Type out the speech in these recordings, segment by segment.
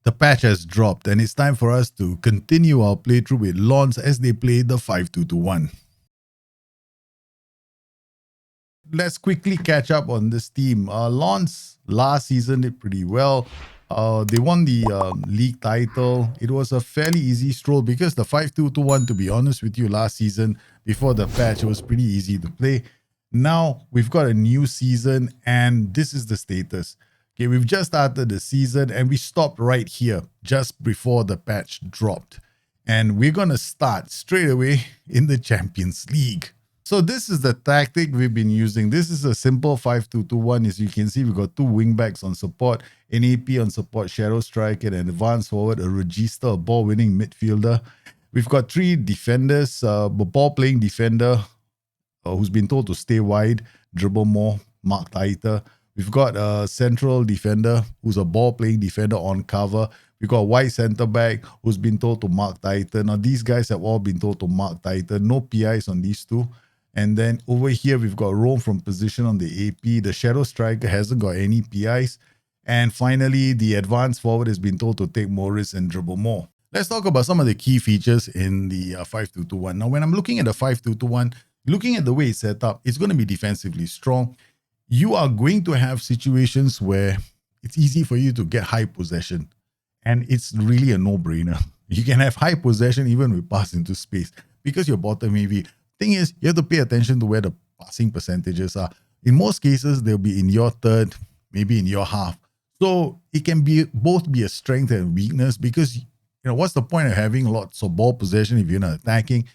The patch has dropped and it's time for us to continue our playthrough with Lawns as they play the 5-2-2-1. Let's quickly catch up on this team. Lawns last season did pretty well. They won the league title. It was a fairly easy stroll because the 5-2-2-1, to be honest with you, last season before the patch, it was pretty easy to play. Now we've got a new season and this is the status. Okay, we've just started the season and we stopped right here just before the patch dropped. And we're going to start straight away in the Champions League. So this is the tactic we've been using. This is a simple 5-2-2-1. As you can see, we've got two wingbacks on support, an AP on support, shadow striker, and an advanced forward, a regista, a ball-winning midfielder. We've got three defenders, a ball-playing defender who's been told to stay wide, dribble more, mark tighter. We've got a central defender who's a ball-playing defender on cover. We've got a wide centre-back who's been told to mark tighter. Now, these guys have all been told to mark tighter. No PIs on these two. And then over here, we've got roam from position on the AP. The shadow striker hasn't got any PIs. And finally, the advanced forward has been told to take more risks and dribble more. Let's talk about some of the key features in the 5-2-2-1. Now, when I'm looking at the 5-2-2-1, looking at the way it's set up, it's going to be defensively strong. You are going to have situations where it's easy for you to get high possession. And it's really a no-brainer. You can have high possession even with pass into space because you're bottom heavy. Thing is, you have to pay attention to where the passing percentages are. In most cases, they'll be in your third, maybe in your half. So it can be both be a strength and weakness because, what's the point of having lots of ball possession if you're not attacking?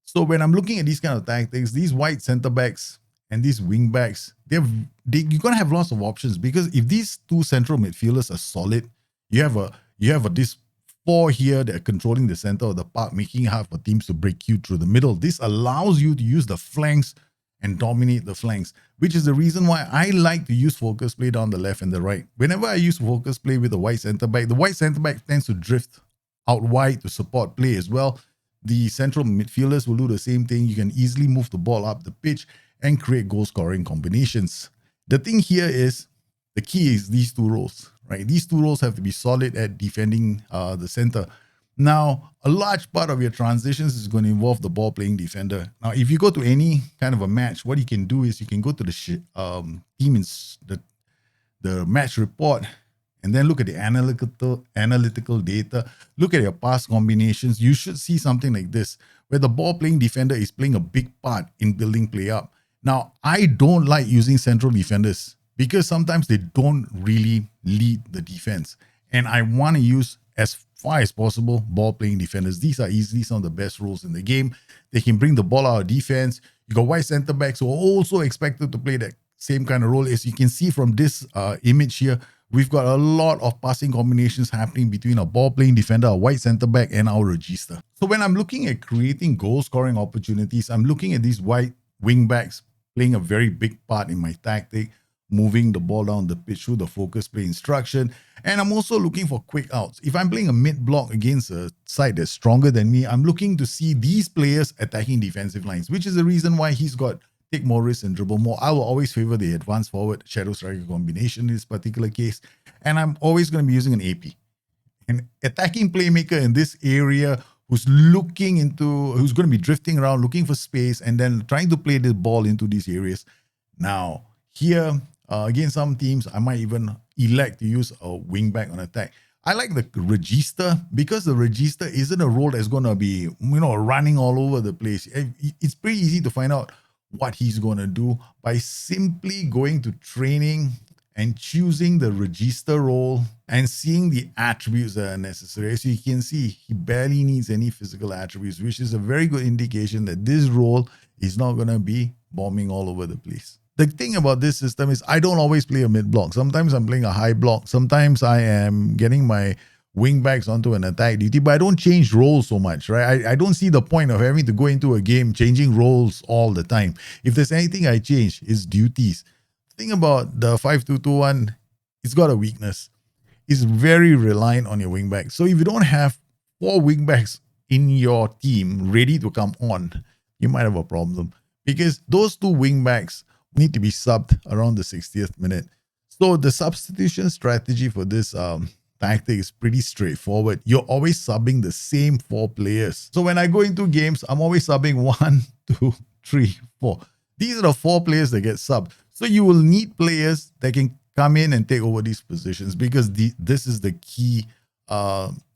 So when I'm looking at these kind of tactics, these wide centre-backs and these wing-backs, you're going to have lots of options because if these two central midfielders are solid, you have this four here that are controlling the center of the park, making it hard for teams to break you through the middle. This allows you to use the flanks and dominate the flanks, which is the reason why I like to use focus play down the left and the right. Whenever I use focus play with the wide centre-back, the wide centre-back tends to drift out wide to support play as well. The central midfielders will do the same thing. You can easily move the ball up the pitch and create goal-scoring combinations. The thing here is, the key is these two roles, right? These two roles have to be solid at defending the center. Now, a large part of your transitions is going to involve the ball-playing defender. Now, if you go to any kind of a match, what you can do is you can go to the team in the match report and then look at the analytical data. Look at your pass combinations. You should see something like this, where the ball-playing defender is playing a big part in building play up. Now, I don't like using central defenders because sometimes they don't really lead the defense. And I want to use, as far as possible, ball-playing defenders. These are easily some of the best roles in the game. They can bring the ball out of defense. You got wide centre-backs who are also expected to play that same kind of role. As you can see from this image here, we've got a lot of passing combinations happening between a ball-playing defender, a wide centre-back, and our regista. So when I'm looking at creating goal-scoring opportunities, I'm looking at these wide wing-backs playing a very big part in my tactic, moving the ball down the pitch through the focus play instruction. And I'm also looking for quick outs. If I'm playing a mid-block against a side that's stronger than me, I'm looking to see these players attacking defensive lines, which is the reason why he's got take more risks and dribble more. I will always favor the advanced forward shadow striker combination in this particular case. And I'm always going to be using an AP. An attacking playmaker in this area who's going to be drifting around, looking for space, and then trying to play the ball into these areas. Now, here, against some teams, I might even elect to use a wingback on attack. I like the regista because the regista isn't a role that's going to be, running all over the place. It's pretty easy to find out what he's going to do by simply going to training and choosing the regista role and seeing the attributes that are necessary. As you can see, he barely needs any physical attributes, which is a very good indication that this role is not going to be bombing all over the place. The thing about this system is I don't always play a mid block. Sometimes I'm playing a high block. Sometimes I am getting my wing backs onto an attack duty, but I don't change roles so much, right? I don't see the point of having to go into a game changing roles all the time. If there's anything I change, it's duties. The thing about the 5-2-2-1, it's got a weakness. It's very reliant on your wing back. So if you don't have 4 wing backs in your team ready to come on, you might have a problem because those 2 wing backs need to be subbed around the 60th minute. So the substitution strategy for this tactic is pretty straightforward. You're always subbing the same 4 players. So when I go into games, I'm always subbing 1, 2, 3, 4. These are the 4 players that get subbed. So you will need players that can come in and take over these positions, because this is the key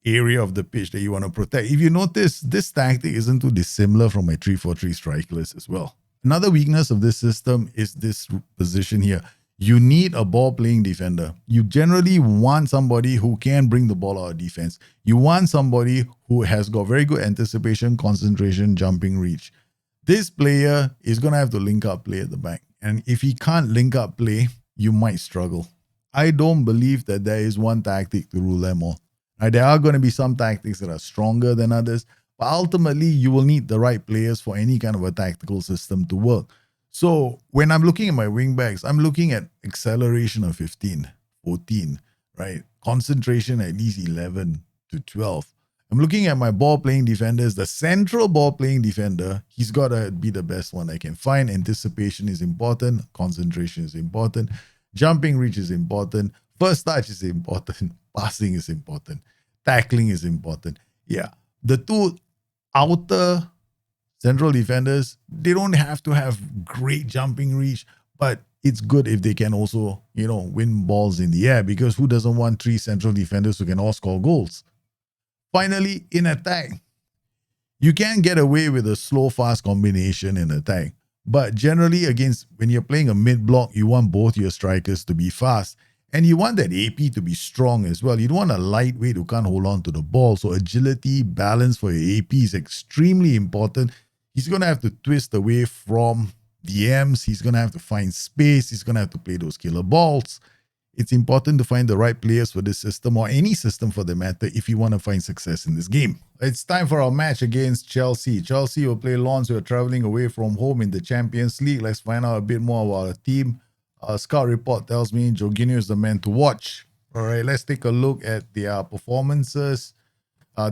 area of the pitch that you want to protect. If you notice, this tactic isn't too dissimilar from my 3-4-3 strike list as well. Another weakness of this system is this position here. You need a ball-playing defender. You generally want somebody who can bring the ball out of defense. You want somebody who has got very good anticipation, concentration, jumping reach. This player is going to have to link up play at the back. And if he can't link up play, you might struggle. I don't believe that there is one tactic to rule them all. Now, there are going to be some tactics that are stronger than others, but ultimately you will need the right players for any kind of a tactical system to work. So when I'm looking at my wingbacks, I'm looking at acceleration of 15, 14, right? Concentration at least 11 to 12. I'm looking at my ball-playing defenders. The central ball-playing defender, he's got to be the best one I can find. Anticipation is important. Concentration is important. Jumping reach is important. First touch is important. Passing is important. Tackling is important. Yeah. The 2 outer central defenders, they don't have to have great jumping reach, but it's good if they can also, win balls in the air, because who doesn't want 3 central defenders who can all score goals? Finally, in attack, you can get away with a slow-fast combination in attack. But generally, when you're playing a mid-block, you want both your strikers to be fast. And you want that AP to be strong as well. You don't want a lightweight who can't hold on to the ball. So agility, balance for your AP is extremely important. He's going to have to twist away from DMs. He's going to have to find space. He's going to have to play those killer balls. It's important to find the right players for this system, or any system for the matter, if you want to find success in this game. It's time for our match against Chelsea. Chelsea will play Lens, who are traveling away from home in the Champions League. Let's find out a bit more about our team. Scout report tells me Jorginho is the man to watch. All right, let's take a look at their performances.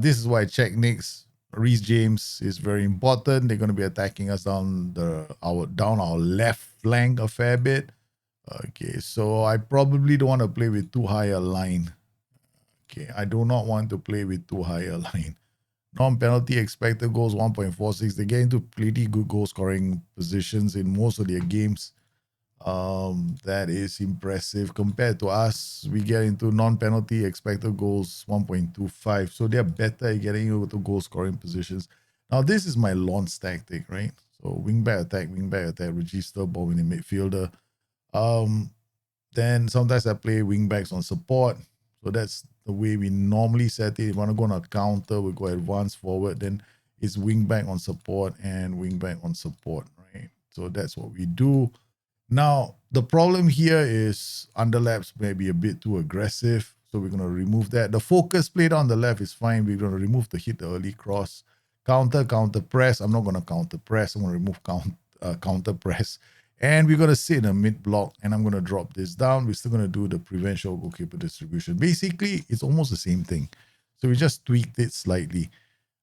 This is why I check Knicks. Reece James is very important. They're going to be attacking us down our left flank a fair bit. Okay, so I probably don't want to play with too high a line. Okay, I do not want to play with too high a line. Non-penalty expected goals 1.46. They get into pretty good goal scoring positions in most of their games. That is impressive. Compared to us, we get into non-penalty expected goals 1.25. So they're better at getting into goal scoring positions. Now, this is my launch tactic, right? So wingback attack, register, ball winning midfielder. Then sometimes I play wingbacks on support. So that's the way we normally set it. If you want to go on a counter, we go advance forward. Then it's wingback on support and wingback on support, right? So that's what we do. Now, the problem here is underlaps may be a bit too aggressive. So we're going to remove that. The focus play on the left is fine. We're going to remove the hit, the early cross. Counter press. I'm not going to counter press. I'm going to remove counter press. And we're going to sit in a mid block, and I'm going to drop this down. We're still going to do the prevent short goalkeeper distribution. Basically, it's almost the same thing. So we just tweaked it slightly.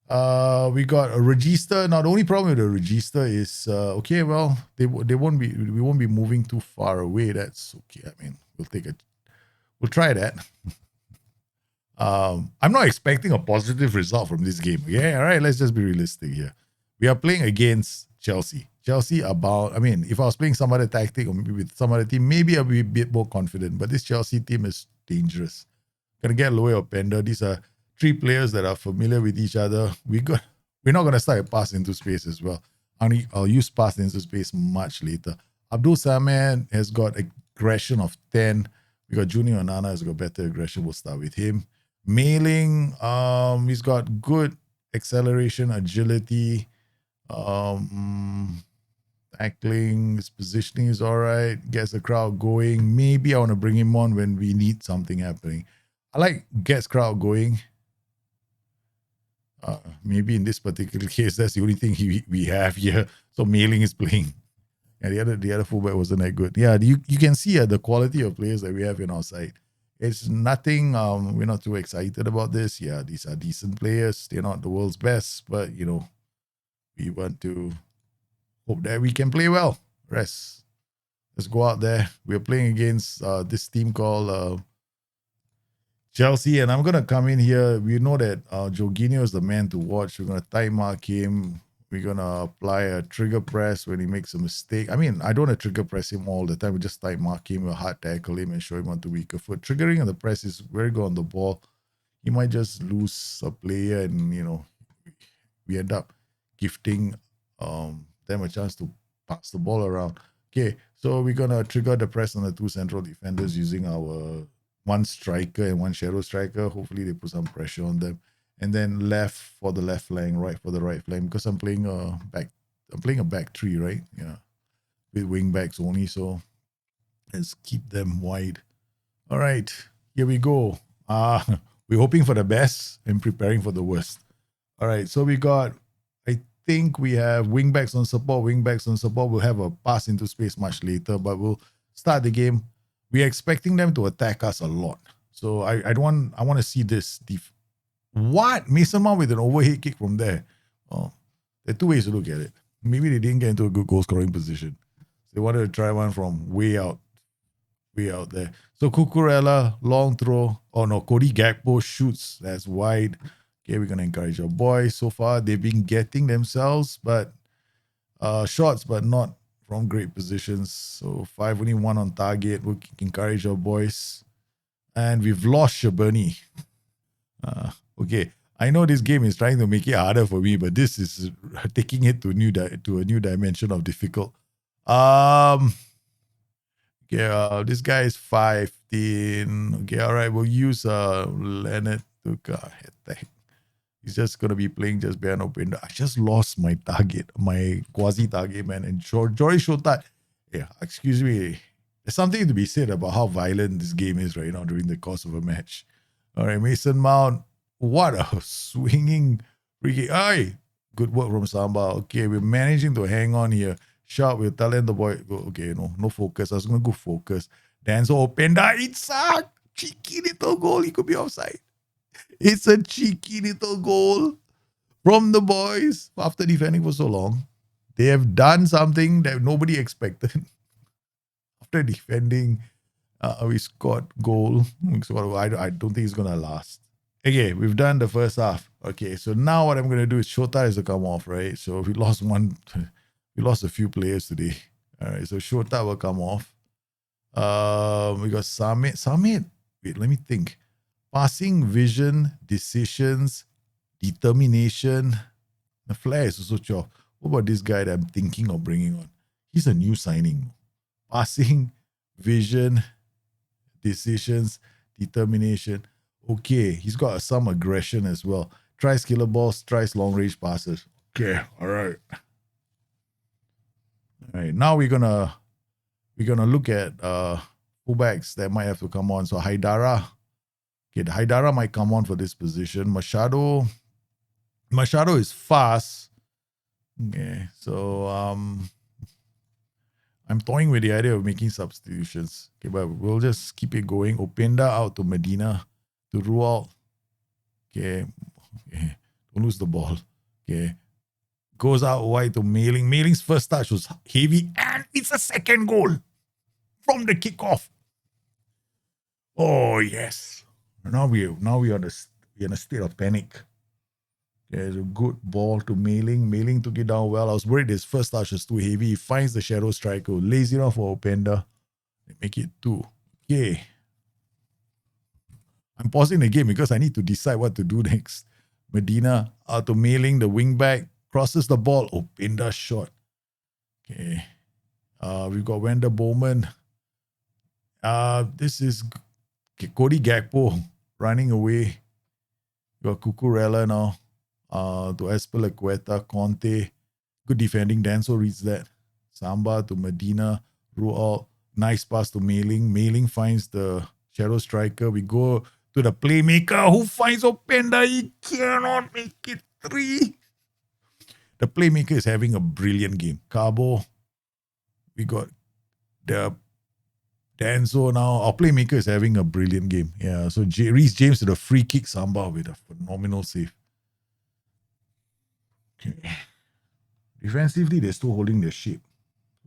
We got a register. Now, the only problem with the register is, we won't be moving too far away. That's okay. I mean, we'll try that. I'm not expecting a positive result from this game. Yeah, all right, let's just be realistic here. We are playing against Chelsea. If I was playing some other tactic or maybe with some other team, maybe I'll be a bit more confident. But this Chelsea team is dangerous. Gonna get Loe Openda. These are 3 players that are familiar with each other. We're not gonna start a pass into space as well. I'll use pass into space much later. Abdul Samad has got aggression of 10. We got Junior Onana has got better aggression. We'll start with him. Mailing, he's got good acceleration, agility. Tackling, his positioning is all right. Gets the crowd going. Maybe I want to bring him on when we need something happening. I like gets crowd going. Maybe in this particular case, that's the only thing we have here. So Mailing is playing. And the other fullback wasn't that good. Yeah, you can see the quality of players that we have in our side. It's nothing, we're not too excited about this. Yeah, these are decent players. They're not the world's best, but, we want to hope that we can play well. Let's go out there. We're playing against this team called Chelsea, and I'm gonna come in here. We know that Jorginho is the man to watch. We're gonna time mark him. We're gonna apply a trigger press when he makes a mistake. I mean, I don't want to trigger press him all the time. We just time mark him, we'll hard tackle him, and show him on the weaker foot. Triggering on the press is very good on the ball. He might just lose a player, and we end up gifting them a chance to pass the ball around. Okay, so we're gonna trigger the press on the two central defenders using our one striker and one shadow striker. Hopefully they put some pressure on them. And then left for the left flank, right for the right flank, because I'm playing a back three, right? Yeah. With wing backs only, so let's keep them wide. All right, here we go. We're hoping for the best and preparing for the worst. All right, so I think we have wingbacks on support. We'll have a pass into space much later, but we'll start the game. We're expecting them to attack us a lot. So I want to see this. What? Mason Mount with an overhead kick from there. Oh, there are two ways to look at it. Maybe they didn't get into a good goal scoring position. They wanted to try one from way out there. So Cucurella, long throw. Oh no, Cody Gakpo shoots. That's wide. Okay, we're gonna encourage our boys. So far, they've been getting themselves, but shots, but not from great positions. So 5 only 1 on target. We'll encourage our boys. And we've lost Shabani. Okay. I know this game is trying to make it harder for me, but this is taking it to a new dimension of difficult. Okay, this guy is 15. Okay, all right, we'll use Leonard to attack. He's just gonna be playing just behind open. I just lost my target, my quasi target man, and Jory Shota. Yeah, excuse me. There's something to be said about how violent this game is right now during the course of a match. All right, Mason Mount. What a swinging free kick. Aye, good work from Samba. Okay, we're managing to hang on here. Sharp, we're telling the boy. Okay, no focus. I was going to go focus. Danzo Openda. It's a cheeky little goal. He could be offside. It's a cheeky little goal from the boys after defending for so long. They have done something that nobody expected. After defending, we scored goal. I don't think it's going to last. Okay, we've done the first half. Okay, so now what I'm going to do is Shota has to come off, right? So we lost a few players today. All right, so Shota will come off. We got Samit. Wait, let me think. Passing, vision, decisions, determination. The flair is also chop. What about this guy that I'm thinking of bringing on? He's a new signing. Passing, vision, decisions, determination. Okay, he's got some aggression as well. Tries killer balls, tries long range passes. Okay, all right. All right, now we're gonna look at fullbacks that might have to come on. So Haidara. Okay, the Haidara might come on for this position. Machado is fast. Okay, so I'm toying with the idea of making substitutions. Okay, but we'll just keep it going. Openda out to Medina. To Rual. Okay. Don't lose the ball. Okay. Goes out wide to Mailing. Mailing's first touch was heavy, and it's a second goal from the kickoff. Oh yes. Now we are in a state of panic. There's a good ball to Mailing. Mailing took it down well. I was worried his first touch was too heavy. He finds the shadow striker. Lazy enough for Openda. They make it 2. Okay. I'm pausing the game because I need to decide what to do next. Medina out to Mailing, the wing back, crosses the ball. Openda shot. Okay. We've got Wender Bowman. This is Cody Gakpo running away. You got Cucurella now. To Espelacueta, Conte. Good defending. Danso reads that. Samba to Medina. Rual. Nice pass to Mailing. Mailing finds the shadow striker. We go to the playmaker who finds Openda. He cannot make it 3. The playmaker is having a brilliant game. Cabo. We got the Danzo now. Our playmaker is having a brilliant game. Yeah, so Reece James to the free kick. Samba with a phenomenal save. Okay. Defensively, they're still holding their shape.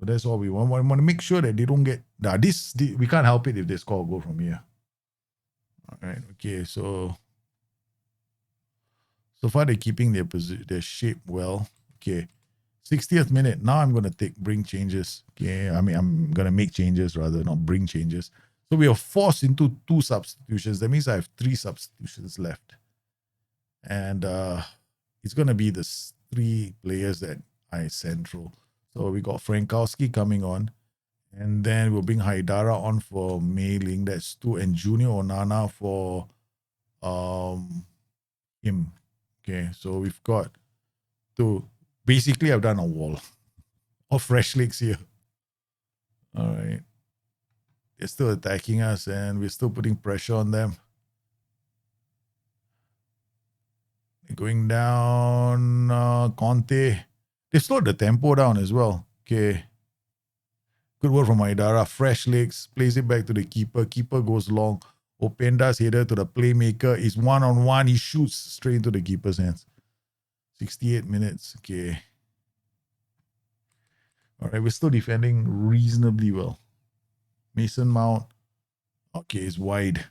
So that's all we want. We want to make sure that they don't get... we can't help it if they score a goal from here. All right. Okay. So far they're keeping their shape well. Okay. 60th minute. Now I'm gonna bring changes. Okay. I mean I'm gonna make changes rather, not bring changes. So we are forced into 2 substitutions. That means I have 3 substitutions left. And it's gonna be the 3 players that I central. So we got Frankowski coming on. And then we'll bring Haidara on for Mei Ling. That's 2. And Junior Onana for him. Okay, so we've got 2. Basically, I've done a wall of fresh legs here. All right. They're still attacking us and we're still putting pressure on them. They're going down. Conte. They slowed the tempo down as well. Okay. Good work from Haidara. Fresh legs. Plays it back to the keeper. Keeper goes long. Openda's header to the playmaker is 1-on-1. He shoots straight into the keeper's hands. 68 minutes. Okay. All right, we're still defending reasonably well. Mason Mount. Okay, it's wide.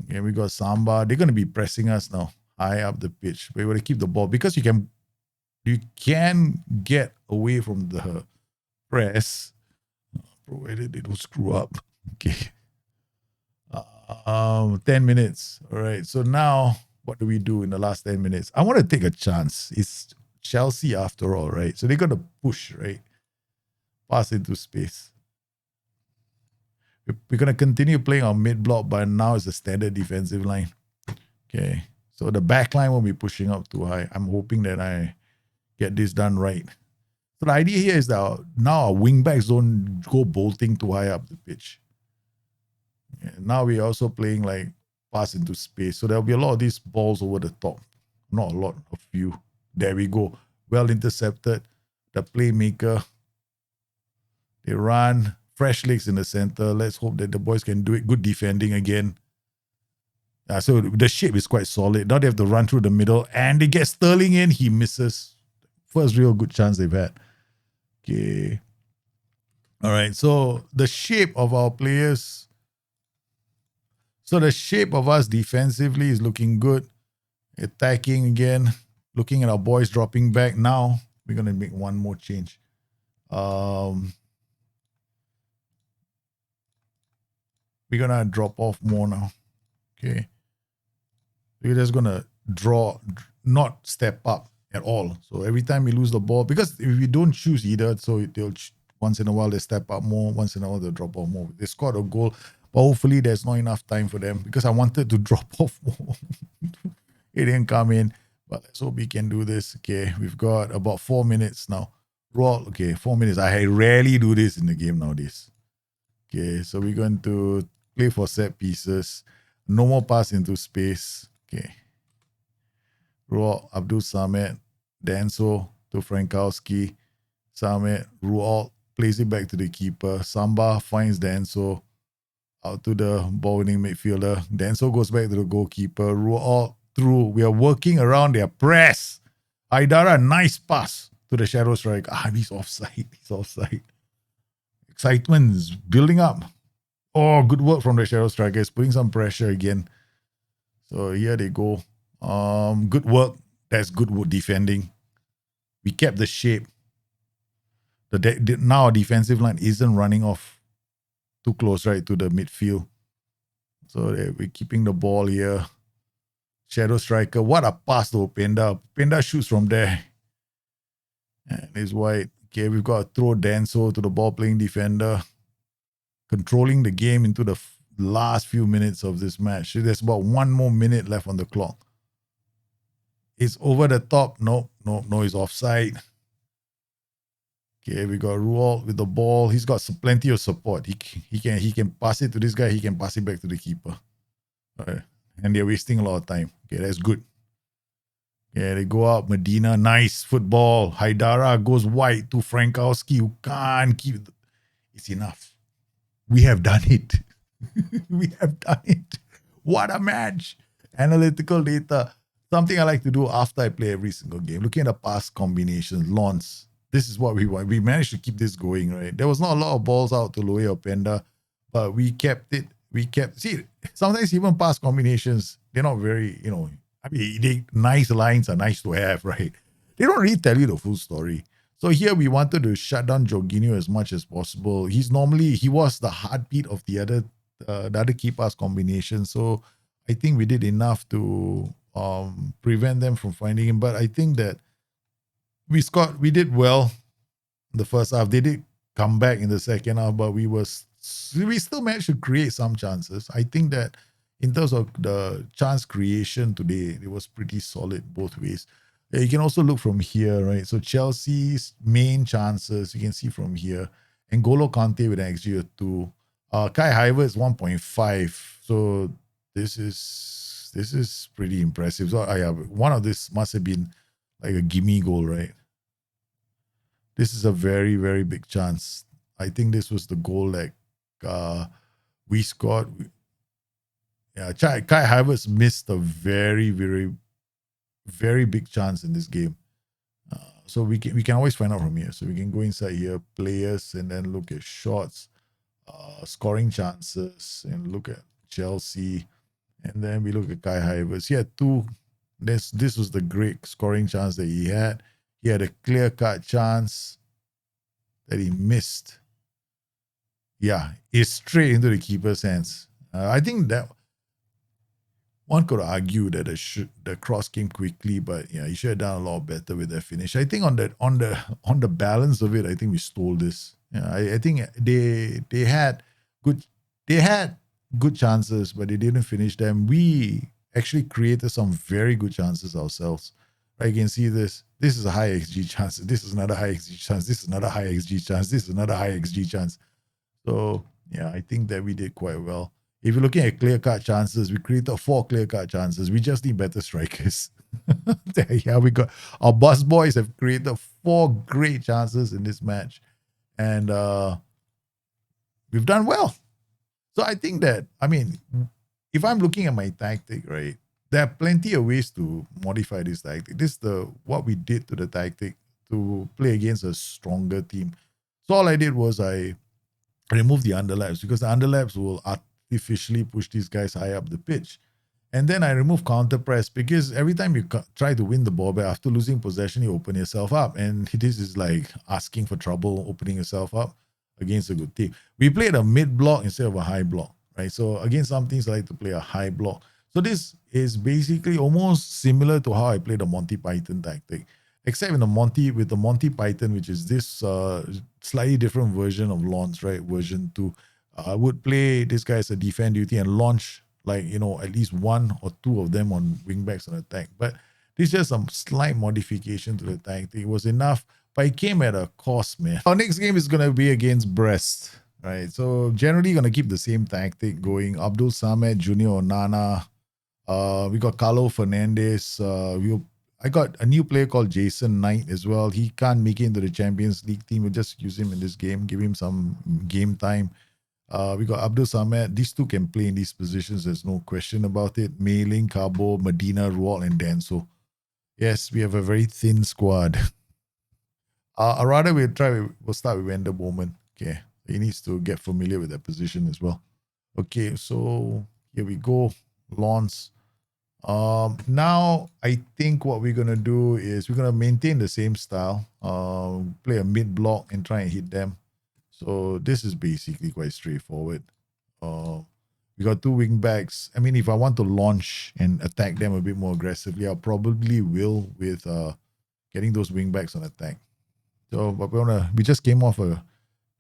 Okay, we got Samba. They're going to be pressing us now. High up the pitch. We're going to keep the ball because you can get away from the press, provided they don't screw up. Okay. 10 minutes. All right. So now what do we do in the last 10 minutes? I want to take a chance. It's Chelsea after all, right? So they're going to push, right? Pass into space. We're going to continue playing our mid block, but now it's a standard defensive line. Okay. So the back line won't be pushing up too high. I'm hoping that I get this done right. So the idea here is that now our wing backs don't go bolting too high up the pitch. And now we're also playing like pass into space. So there'll be a lot of these balls over the top. Not a lot, a few. There we go. Well intercepted. The playmaker. They run. Fresh legs in the center. Let's hope that the boys can do it. Good defending again. So the shape is quite solid. Now they have to run through the middle. And they get Sterling in. He misses. First real good chance they've had. Okay. All right. So the shape of our players. So the shape of us defensively is looking good. Attacking again. Looking at our boys dropping back. Now we're going to make one more change. We're going to drop off more now. Okay. We're just going to not step up at all. So every time we lose the ball, because if we don't choose either, so once in a while they step up more, once in a while they drop off more. They scored a goal, but hopefully there's not enough time for them because I wanted to drop off more. It didn't come in, but let's hope we can do this. Okay, we've got about 4 minutes now. Roll. Okay, 4 minutes. I rarely do this in the game nowadays. Okay, so we're going to play for set pieces. No more pass into space. Okay. Roll. Abdul Samet. Danso to Frankowski. Samet. Rual plays it back to the keeper. Samba finds Danso out to the ball-winning midfielder. Danso goes back to the goalkeeper. Rual through. We are working around their press. Haidara, nice pass to the shadow strike. He's offside. He's offside. Excitement is building up. Oh, good work from the shadow strikers, putting some pressure again. So here they go. Good work. That's good work defending. We kept the shape. Now our defensive line isn't running off too close, right, to the midfield. So we're keeping the ball here. Shadow striker. What a pass to Openda. Openda shoots from there. And it's wide. Okay, we've got to throw Danso to the ball-playing defender. Controlling the game into the last few minutes of this match. There's about 1 more minute left on the clock. It's over the top. No, he's offside. Okay, we got Rual with the ball. He's got plenty of support. He can pass it to this guy. He can pass it back to the keeper. All right. And they're wasting a lot of time. Okay, that's good. Yeah, they go up. Medina, nice football. Haidara goes wide to Frankowski, who can't keep it. It's enough. We have done it. We have done it. What a match. Analytical data. Something I like to do after I play every single game. Looking at the pass combinations, launch. This is what we want. We managed to keep this going, right? There was not a lot of balls out to Loe or Penda, but we kept it. See, sometimes even pass combinations, they're not very, I mean, nice lines are nice to have, right? They don't really tell you the full story. So here we wanted to shut down Jorginho as much as possible. He was the heartbeat of the other key pass combination. So I think we did enough to prevent them from finding him. But I think that we did well in the first half. They did come back in the second half, but we still managed to create some chances. I think that in terms of the chance creation today, it was pretty solid both ways. You can also look from here, right? So Chelsea's main chances, you can see from here. N'Golo Kante with an XG of 2. Kai Havertz 1.5. So this is pretty impressive. So one of this must have been like a gimme goal, right? This is a very, very big chance. I think this was the goal that we scored. Yeah, Kai Havertz missed a very, very, very big chance in this game. So we can always find out from here. So we can go inside here, players, and then look at shots, scoring chances, and look at Chelsea. And then we look at Kai Havertz. He had two. This was the great scoring chance that he had. He had a clear-cut chance that he missed. Yeah, it's straight into the keeper's hands. I think that one could argue that the cross came quickly, but yeah, he should have done a lot better with that finish. I think on the balance of it, I think we stole this. Yeah, I think they had good chances, but they didn't finish them. We actually created some very good chances ourselves. Right, you can see this. This is a high XG chance. This is another high XG chance. This is another high XG chance. This is another high XG chance. So yeah, I think that we did quite well. If you're looking at clear-cut chances, we created 4 clear-cut chances. We just need better strikers. Yeah, we got our bus boys have created 4 great chances in this match, and we've done well. So I think that, I mean, if I'm looking at my tactic, right, there are plenty of ways to modify this tactic. This is what we did to the tactic to play against a stronger team. So all I did was I removed the underlaps, because the underlaps will artificially push these guys high up the pitch. And then I removed counter press, because every time you try to win the ball back after losing possession, you open yourself up. And this is like asking for trouble, opening yourself up against a good team. We played a mid block instead of a high block, right? So against some teams, I like to play a high block. So this is basically almost similar to how I played the Monty Python tactic, except with the Monty Python, which is this slightly different version of launch, right? Version 2. I would play this guy as a defend duty and launch, like, at least 1 or 2 of them on wingbacks on attack. But this is just some slight modification to the tactic. It was enough, but it came at a cost, man. Our next game is going to be against Brest, right? So generally going to keep the same tactic going. Abdul Samed, Junior Onana. We got Carlo Fernandez. I got a new player called Jason Knight as well. He can't make it into the Champions League team. We'll just use him in this game, give him some game time. We got Abdul Samed. These two can play in these positions. There's no question about it. Mailing, Cabo, Medina, Rual, and Danso. Yes, we have a very thin squad. Rather, we'll start with Wender Bowman. Okay. He needs to get familiar with that position as well. Okay, so here we go. Lawns. Now I think what we're gonna do is we're gonna maintain the same style. Play a mid block and try and hit them. So this is basically quite straightforward. We got 2 wing backs. I mean, if I want to launch and attack them a bit more aggressively, I probably will with getting those wing backs on attack. So, but we just came off a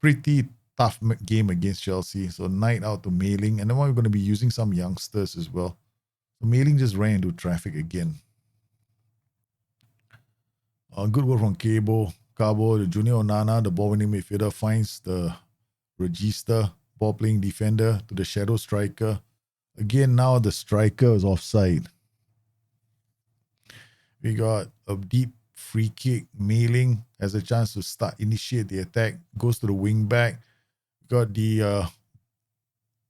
pretty tough game against Chelsea. So Knight out to Mailing, and then we're going to be using some youngsters as well. So Mailing just ran into traffic again. Good work from Cabo, the Junior Onana, the ball winning midfielder, finds the Regista, ball playing defender to the shadow striker. Again, now the striker is offside. We got a deep free kick. Mailing has a chance to initiate the attack, goes to the wing back. Got the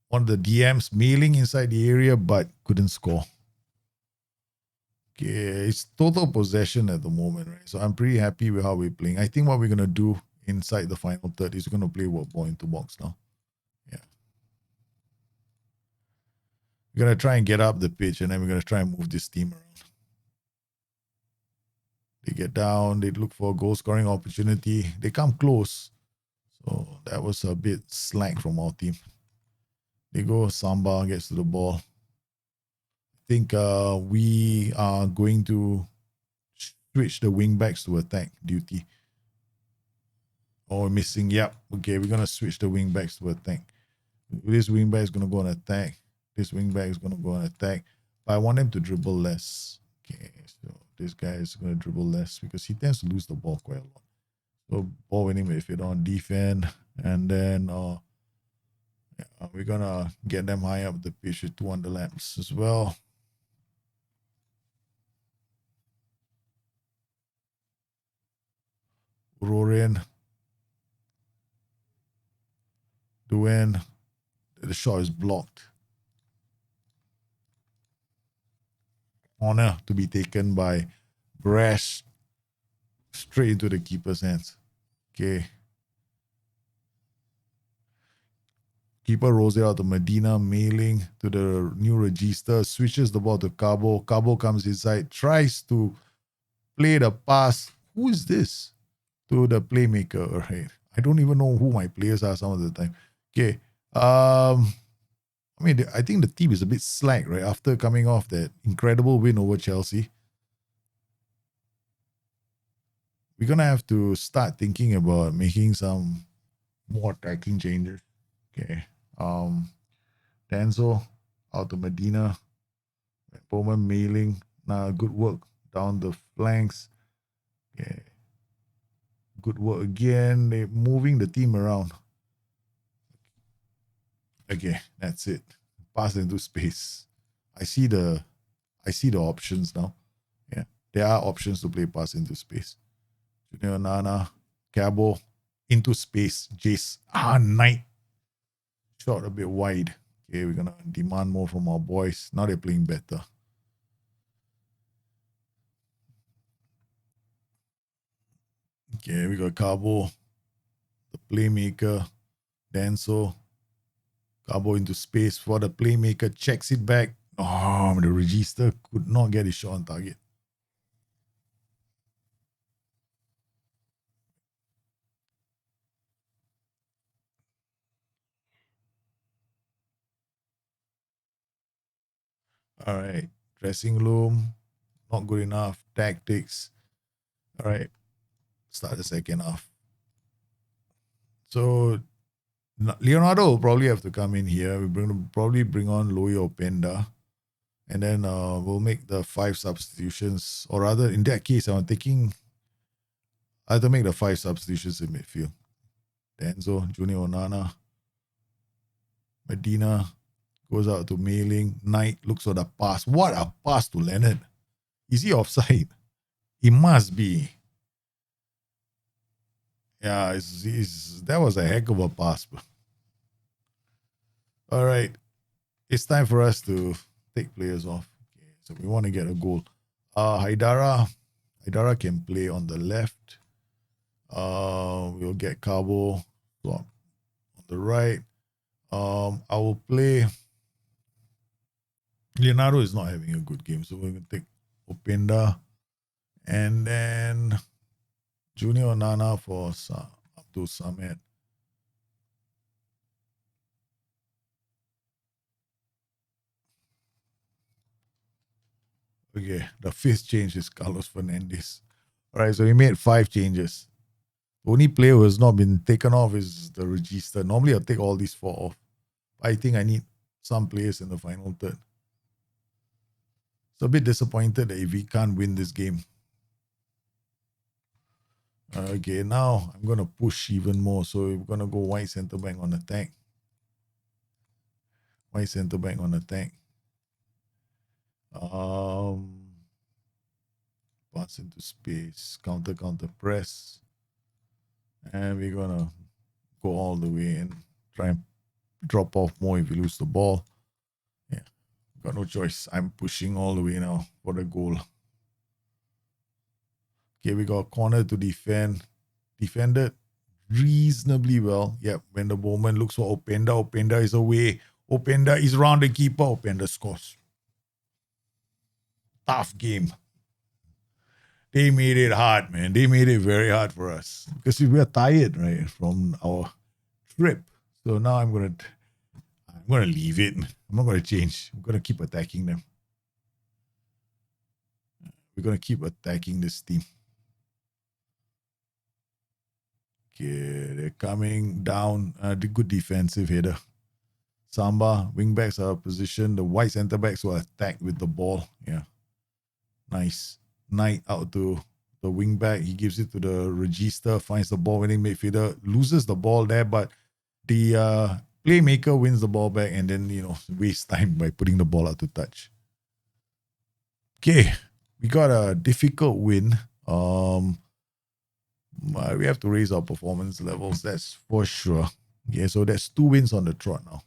one of the DMs Mailing inside the area, but couldn't score. Okay, it's total possession at the moment, right? So I'm pretty happy with how we're playing. I think what we're gonna do inside the final third is we're gonna play ball into box now. Yeah. We're going to try and get up the pitch, and then we're going to try and move this team around. They get down, they look for a goal scoring opportunity. They come close. So that was a bit slack from our team. They go, Samba gets to the ball. I think we are going to switch the wing backs to attack duty. Oh, missing. Yep. Okay, we're going to switch the wing backs to attack. This wing back is going to go on attack. This wing back is going to go on attack. But I want them to dribble less. Okay, so this guy is going to dribble less because he tends to lose the ball quite a lot. So ball winning midfield on defend. And then we're going to get them high up the pitch with 2 underlaps as well. Rorin. Duane. The shot is blocked. Honor to be taken by Brest. Straight into the keeper's hands. Okay. Keeper rolls it out to Medina, mailing to the new register, switches the ball to Cabo. Cabo comes inside, tries to play the pass. Who is this? To the playmaker, right? I don't even know who my players are some of the time. Okay. I mean, I think the team is a bit slack, right? After coming off that incredible win over Chelsea. We're going to have to start thinking about making some more attacking changes. Okay. Denzel out to Medina. Bowman mailing. Now good work down the flanks. Okay. Good work again. They're moving the team around. Okay, that's it. Pass into space. I see the options now. Yeah. There are options to play pass into space. Junior Nana, Cabo, into space. Jace. Knight. Shot a bit wide. Okay, we're going to demand more from our boys. Now they're playing better. Okay, we got Cabo, the playmaker, Denso. Cabo into space for the playmaker, checks it back. Oh, the register could not get his shot on target. All right, dressing room, not good enough. Tactics. All right, start the second half. So Leonardo will probably have to come in here. We'll probably bring on Louis Openda. And then we'll make the 5 substitutions. Or rather, in that case, I have to make the 5 substitutions in midfield. Denzo, Junior Onana, Medina goes out to Mailing. Knight looks for the pass. What a pass to Leonard. Is he offside? He must be. Yeah, that was a heck of a pass. All right. It's time for us to take players off. Okay, so we want to get a goal. Haidara can play on the left. We'll get Cabo on the right. I will play. Leonardo is not having a good game, so we're going to take Openda. And then Junior Nana for Abdul Samed. Okay, the 5th change is Carlos Fernandez. All right, so we made 5 changes. The only player who has not been taken off is the register. Normally, I'll take all these 4 off. I think I need some players in the final third. So a bit disappointed that if we can't win this game. Okay, now I'm going to push even more. So we're going to go white centre back on attack. White centre back on attack. Pass into space. Counter press. And we're going to go all the way and try and drop off more if we lose the ball. Yeah, got no choice. I'm pushing all the way now for the goal. Okay, we got a corner to defend. Defended reasonably well. Yep, when the Bowman looks for Openda is away. Openda is round the keeper. Openda scores. Tough game. They made it hard, man. They made it very hard for us because we were tired, right, from our trip. So now I'm gonna leave it. I'm not gonna change. I'm gonna keep attacking them. We're gonna keep attacking this team. Okay, they're coming down. The good defensive header. Samba, wingbacks are positioned. The white centre backs will attack with the ball. Yeah. Nice. Knight out to the wingback. He gives it to the register, finds the ball winning midfielder, loses the ball there, but the playmaker wins the ball back and then, waste time by putting the ball out to touch. Okay. We got a difficult win. We have to raise our performance levels, that's for sure. Yeah, so that's 2 wins on the trot now.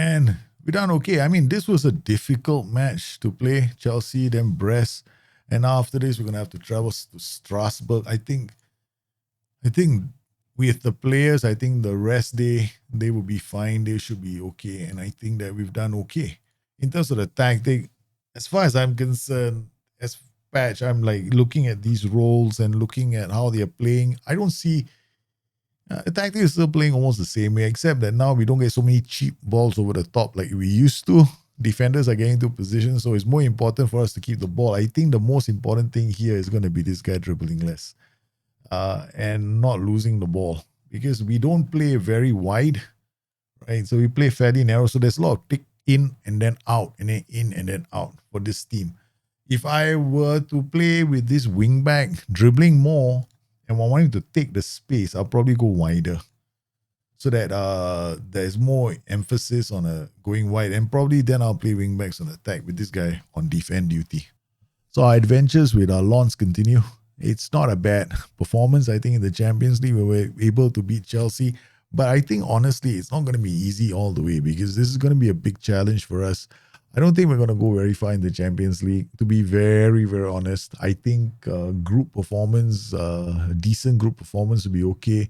And we done okay. I mean, this was a difficult match to play. Chelsea, then Brest. And now after this, we're going to have to travel to Strasbourg. I think with the players, I think the rest day, they will be fine. They should be okay. And I think that we've done okay. In terms of the tactic, as far as I'm concerned, as Patch, I'm like looking at these roles and looking at how they're playing. I don't see the tactic is still playing almost the same way, except that now we don't get so many cheap balls over the top like we used to. Defenders are getting into position, so it's more important for us to keep the ball. I think the most important thing here is going to be this guy dribbling less and not losing the ball, because we don't play very wide, right? So we play fairly narrow, so there's a lot of tick in and then out and then in and then out for this team. If I were to play with this wing back dribbling more and wanting to take the space, I'll probably go wider so that there's more emphasis on going wide, and probably then I'll play wing backs on attack with this guy on defend duty. So our adventures with our Lons continue. It's not a bad performance. I think in the Champions League we were able to beat Chelsea, but I think honestly it's not going to be easy all the way, because this is going to be a big challenge for us. I don't think we're going to go very far in the Champions League. To be very, very honest, I think group performance, decent group performance would be okay.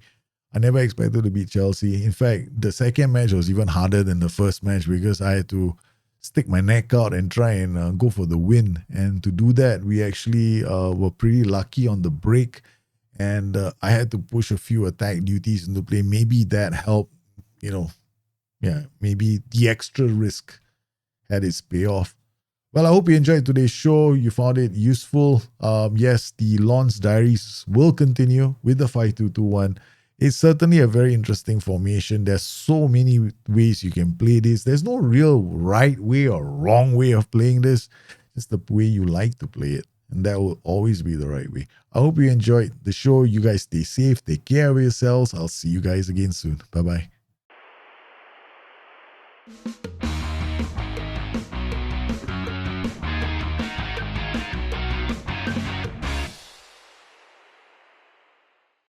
I never expected to beat Chelsea. In fact, the second match was even harder than the first match, because I had to stick my neck out and try and go for the win. And to do that, we actually were pretty lucky on the break. And I had to push a few attack duties into play. Maybe that helped, maybe the extra risk had its payoff. Well, I hope you enjoyed today's show. You found it useful. Yes, the Lons Diaries will continue with the 5-2-2-1. It's certainly a very interesting formation. There's so many ways you can play this. There's no real right way or wrong way of playing this. It's the way you like to play it. And that will always be the right way. I hope you enjoyed the show. You guys stay safe. Take care of yourselves. I'll see you guys again soon. Bye-bye.